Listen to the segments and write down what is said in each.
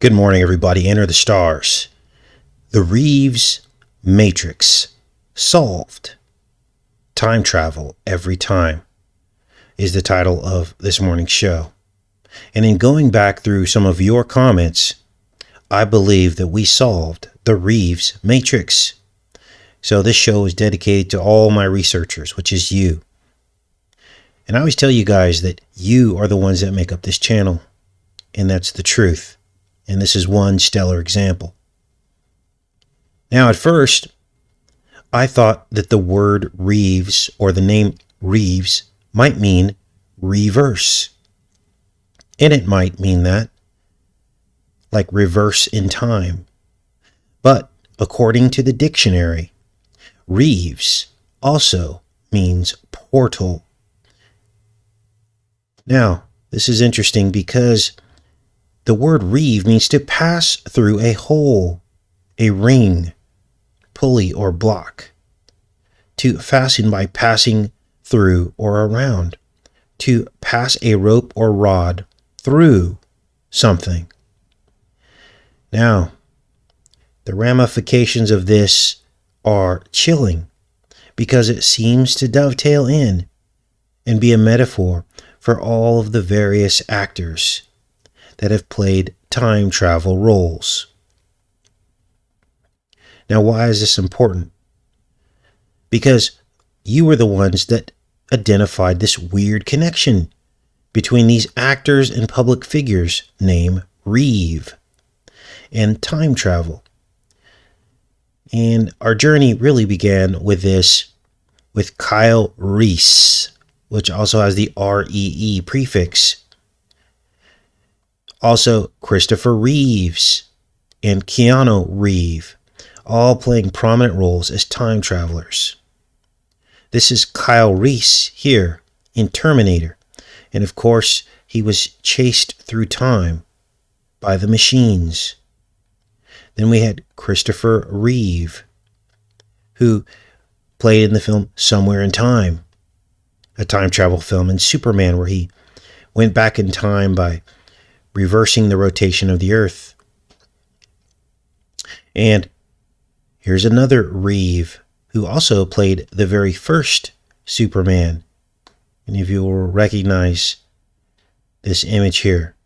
Good morning, everybody. Enter the stars. The REEVES Matrix. Solved. Time travel every time is the title of this morning's show. And in going back through some of your comments, I believe that we solved the REEVES Matrix. So this show is dedicated to all my researchers, which is you. And I always tell you guys that you are the ones that make up this channel. And that's the truth. And this is one stellar example. Now, at first, I thought that the word REEVES or the name REEVES might mean reverse. And it might mean that, like reverse in time. But according to the dictionary, REEVES also means portal. Now, this is interesting because the word reeve means to pass through a hole, a ring, pulley, or block. To fasten by passing through or around. To pass a rope or rod through something. Now, the ramifications of this are chilling because it seems to dovetail in and be a metaphor for all of the various actors that have played time travel roles. Now, why is this important? Because you were the ones that identified this weird connection between these actors and public figures named Reeve and time travel. And our journey really began with this, with Kyle Reese, which also has the R-E-E prefix. Also, Christopher Reeves and Keanu Reeves, all playing prominent roles as time travelers. This is Kyle Reese here in Terminator. And of course, he was chased through time by the machines. Then we had Christopher Reeve, who played in the film Somewhere in Time, a time travel film, and Superman, where he went back in time by reversing the rotation of the Earth. And here's another Reeve who also played the very first Superman. And if you will recognize this image here.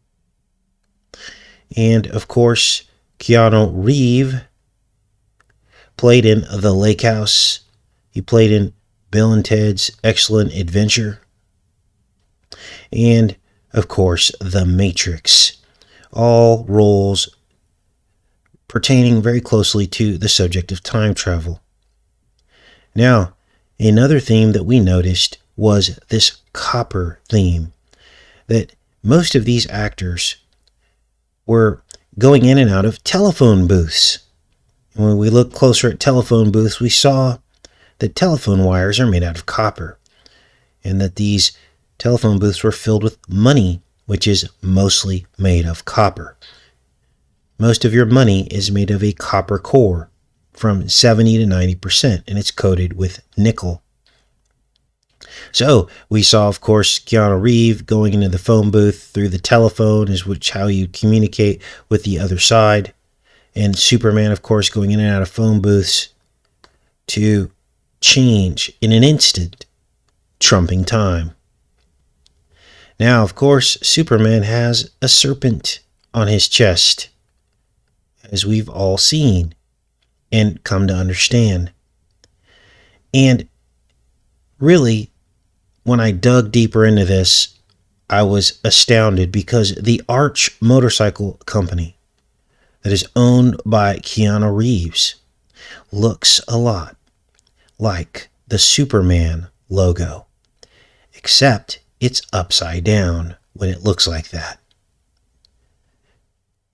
And of course, Keanu Reeves played in The Lake House. He played in Bill and Ted's Excellent Adventure. And of course, The Matrix. All roles pertaining very closely to the subject of time travel. Now, another theme that we noticed was this copper theme. That most of these actors were going in and out of telephone booths. And when we looked closer at telephone booths, we saw that telephone wires are made out of copper. And that these telephone booths were filled with money, which is mostly made of copper. Most of your money is made of a copper core from 70 to 90%, and it's coated with nickel. So we saw, of course, Keanu Reeves going into the phone booth through the telephone, is how you communicate with the other side. And Superman, of course, going in and out of phone booths to change in an instant, trumping time. Now, of course, Superman has a serpent on his chest, as we've all seen and come to understand. And really, when I dug deeper into this, I was astounded because the Arch motorcycle company that is owned by Keanu Reeves looks a lot like the Superman logo, except it's upside down when it looks like that.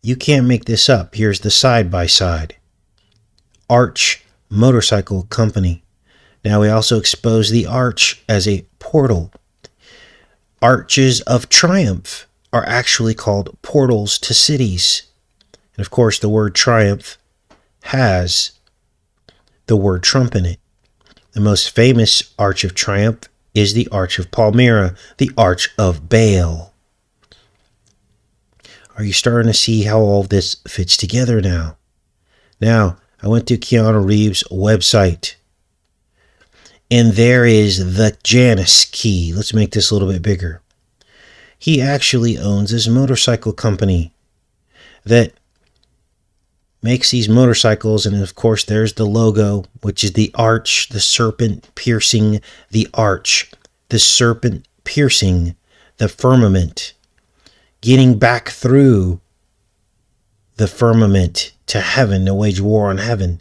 You can't make this up. Here's the side-by-side. Arch Motorcycle Company. Now we also expose the arch as a portal. Arches of triumph are actually called portals to cities. And of course, the word triumph has the word Trump in it. The most famous arch of triumph is the Arch of Palmyra, the Arch of Baal. Are you starting to see how all this fits together now? Now, I went to Keanu Reeves' website, and there is the Janus key. Let's make this a little bit bigger. He actually owns this motorcycle company that makes these motorcycles, and of course there's the logo, which is the arch, the serpent piercing the arch, the serpent piercing the firmament, getting back through the firmament to heaven, to wage war on heaven.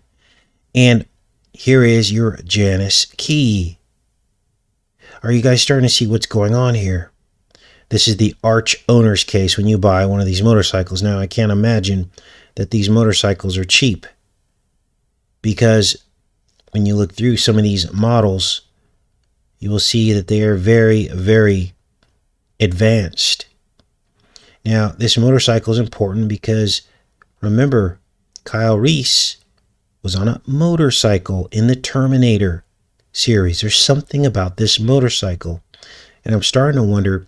And here is your Janus key. Are you guys starting to see what's going on here? This is the arch owner's case when you buy one of these motorcycles. Now, I can't imagine that these motorcycles are cheap, because when you look through some of these models, you will see that they are very, very advanced. Now, this motorcycle is important because, remember, Kyle Reese was on a motorcycle in the Terminator series. There's something about this motorcycle, and I'm starting to wonder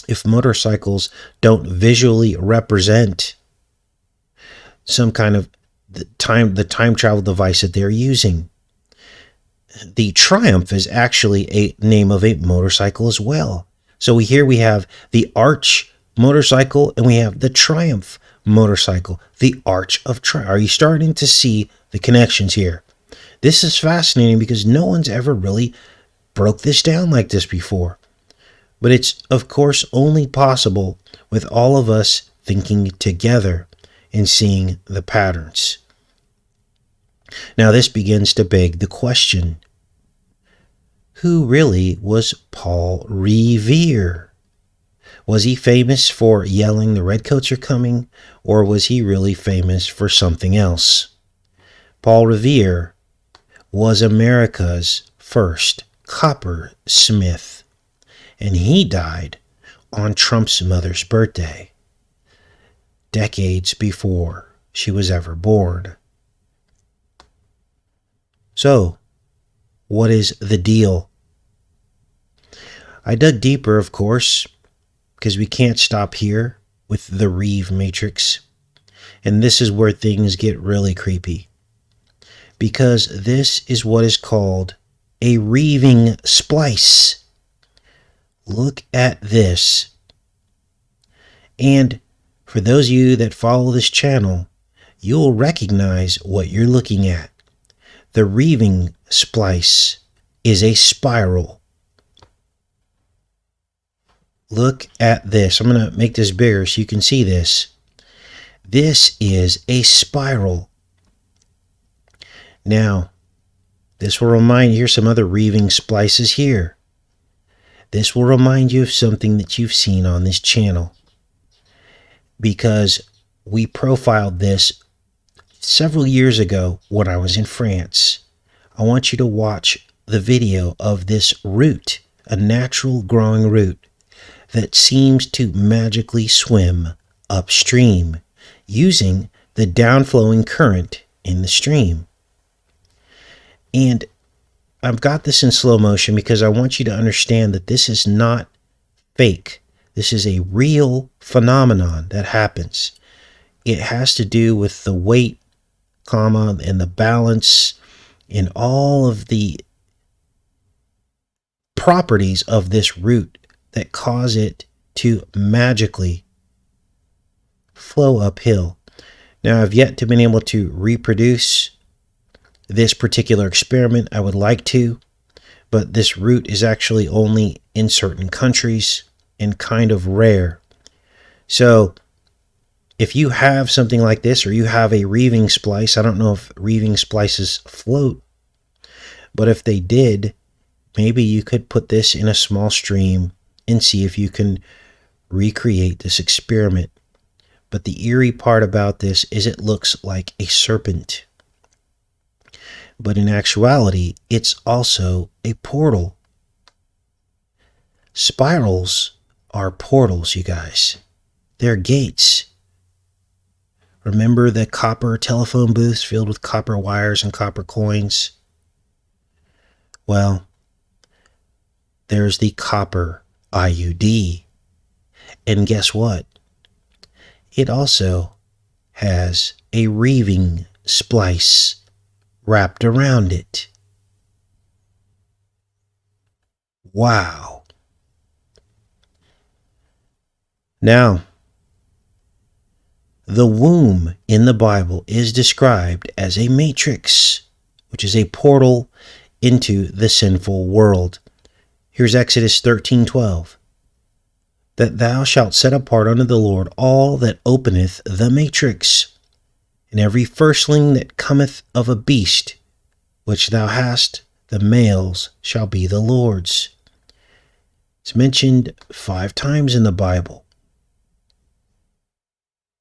if motorcycles don't visually represent some kind of the time travel device that they're using. The Triumph is actually a name of a motorcycle as well. So here we have the Arch motorcycle and we have the Triumph motorcycle, the Arch of Triumph. Are you starting to see the connections here? This is fascinating because no one's ever really broke this down like this before. But it's, of course, only possible with all of us thinking together and seeing the patterns. Now, this begins to beg the question, who really was Paul Revere? Was he famous for yelling, "The Redcoats are coming," or was he really famous for something else? Paul Revere was America's first coppersmith, and he died on Trump's mother's birthday, decades before she was ever born. So, what is the deal? I dug deeper, of course, because we can't stop here with the Reeve matrix. And this is where things get really creepy, because this is what is called a reeving splice. Look at this. And for those of you that follow this channel, you'll recognize what you're looking at. The reeving splice is a spiral. Look at this. I'm going to make this bigger so you can see this. This is a spiral. Now, this will remind you, here's some other reeving splices here. This will remind you of something that you've seen on this channel, because we profiled this several years ago when I was in France. I want you to watch the video of this root, a natural growing root that seems to magically swim upstream using the downflowing current in the stream. And I've got this in slow motion because I want you to understand that this is not fake. This is a real phenomenon that happens. It has to do with the weight, and the balance, and all of the properties of this root that cause it to magically flow uphill. Now, I've yet to been able to reproduce this particular experiment. I would like to, but this root is actually only in certain countries and kind of rare. So if you have something like this, or you have a reeving splice, I don't know if reeving splices float, but if they did, maybe you could put this in a small stream and see if you can recreate this experiment. But the eerie part about this is it looks like a serpent. But in actuality, it's also a portal. Spirals are portals, you guys. They're gates. Remember the copper telephone booths filled with copper wires and copper coins? Well, there's the copper IUD. And guess what? it also has a reeving splice wrapped around it. Wow. Now, the womb in the Bible is described as a matrix, which is a portal into the sinful world. Here's Exodus 13:12. That thou shalt set apart unto the Lord all that openeth the matrix, and every firstling that cometh of a beast, which thou hast, the males shall be the Lord's. It's mentioned 5 times in the Bible.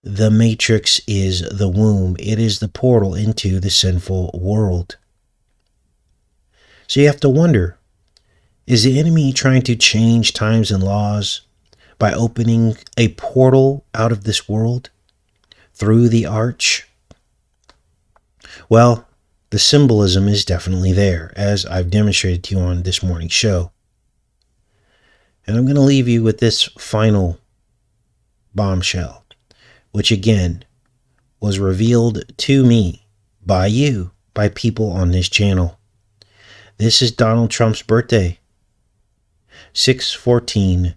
The matrix is the womb. It is the portal into the sinful world. So you have to wonder, is the enemy trying to change times and laws by opening a portal out of this world through the arch? Well, the symbolism is definitely there, as I've demonstrated to you on this morning's show. And I'm going to leave you with this final bombshell, which again was revealed to me by you, by people on this channel. This is Donald Trump's birthday, 6/14.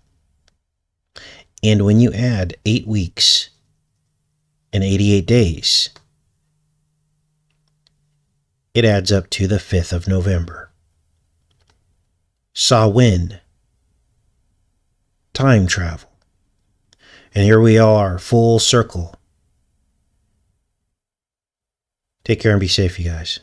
And when you add 8 weeks and 88 days, it adds up to the 5th of November. Samhain, time travel. And here we are, full circle. Take care and be safe, you guys.